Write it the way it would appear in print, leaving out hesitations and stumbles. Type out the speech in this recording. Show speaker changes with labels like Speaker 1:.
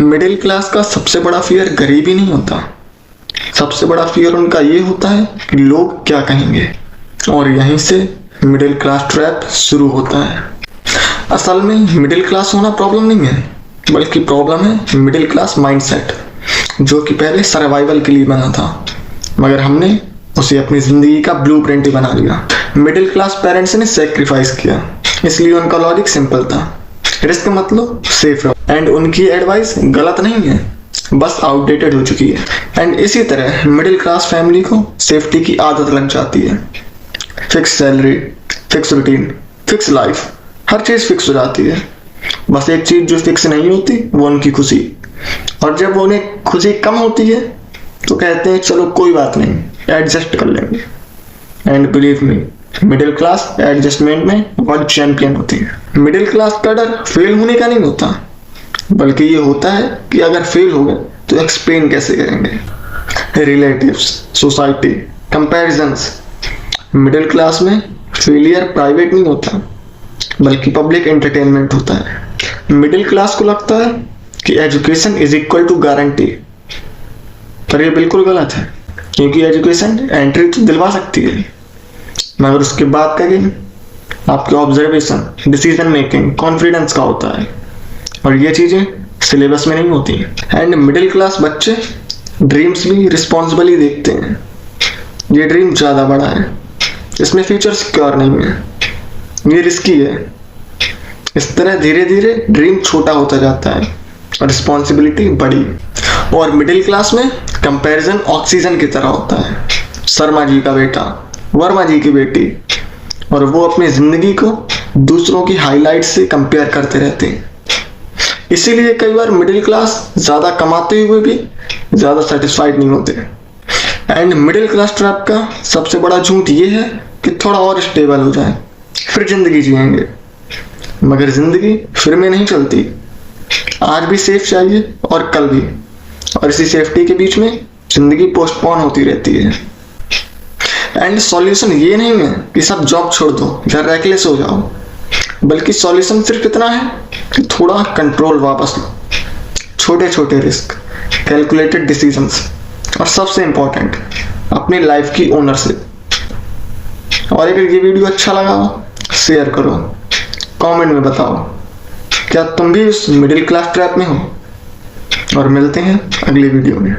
Speaker 1: Middle class का सबसे बड़ा फियर गरीबी नहीं होता, सबसे बड़ा फियर उनका ये होता है कि लोग क्या कहेंगे, और यहीं से मिडिल क्लास ट्रैप शुरू होता है। असल में मिडिल क्लास होना प्रॉब्लम नहीं है, बल्कि प्रॉब्लम है मिडिल क्लास माइंडसेट, जो कि पहले सर्वाइवल के लिए बना था, मगर हमने उसे अपनी जिंदगी का ब्लूप्रिंट ही बना लिया। मिडिल क्लास पेरेंट्स ने सेक्रीफाइस किया, इसलिए उनका लॉजिक सिंपल था, रिस्क मत लो, सेफ रहो। एंड उनकी एडवाइस गलत नहीं है, बस आउटडेटेड हो चुकी है। एंड इसी तरह मिडिल क्लास फैमिली को सेफ्टी की आदत लग जाती है। Fix salary, fix routine, fix life, हर चीज फिक्स हो जाती है। बस एक चीज जो फिक्स नहीं होती वो उनकी खुशी, और जब उन्हें खुशी कम होती है तो कहते हैं चलो कोई बात नहीं, एडजस्ट कर लेंगे। And believe me, middle class adjustment में वर्ल्ड चैंपियन होती है। मिडिल क्लास का डर फेल होने का नहीं होता, बल्कि ये होता है कि अगर फेल हो गए तो एक्सप्लेन कैसे करेंगे। Relatives, society, comparisons. Middle class में फेलियर प्राइवेट नहीं होता, बल्कि पब्लिक एंटरटेनमेंट होता है। मिडिल क्लास को लगता है कि education is equal to guarantee, पर ये बिल्कुल गलत है, क्योंकि एजुकेशन एंट्री तो दिलवा सकती है, मगर उसके बाद का गेम आपके ऑब्जर्वेशन, डिसीजन मेकिंग, कॉन्फिडेंस का होता है, और ये चीजें सिलेबस में नहीं होती। एंड मिडिल क्लास बच्चे ड्रीम्स भी रिस्पॉन्सिबली देखते हैं। ये ड्रीम ज्यादा बड़ा है, इसमें फ्यूचर सिक्योर नहीं है, ये रिस्की है। इस तरह धीरे धीरे ड्रीम छोटा होता जाता है और रिस्पॉन्सिबिलिटी बड़ी। और मिडिल क्लास में कंपैरिजन ऑक्सीजन की तरह होता है। शर्मा जी का बेटा, वर्मा जी की बेटी, और वो अपनी जिंदगी को दूसरों की हाईलाइट से कंपेयर करते रहते हैं। इसीलिए कई बार मिडिल क्लास ज्यादा कमाते हुए भी ज्यादा सेटिस्फाइड नहीं होते। एंड मिडिल क्लास ट्रैप का सबसे बड़ा झूठ ये है कि थोड़ा और स्टेबल हो जाए फिर जिंदगी जिएंगे, मगर जिंदगी फिर में नहीं चलती। आज भी सेफ चाहिए और कल भी, और इसी सेफ्टी के बीच में जिंदगी पोस्टपोन होती रहती है। एंड सॉल्यूशन ये नहीं है कि सब जॉब छोड़ दो या रेकलेस हो जाओ, बल्कि सॉल्यूशन सिर्फ इतना है कि थोड़ा कंट्रोल वापस लो, छोटे छोटे रिस्क, कैलकुलेटेड डिसीजंस, और सबसे इंपॉर्टेंट अपनी लाइफ की ओनरशिप। और अगर ये वीडियो अच्छा लगा हो शेयर करो, कमेंट में बताओ क्या तुम भी उस मिडिल क्लास ट्रैप में हो, और मिलते हैं अगली वीडियो में।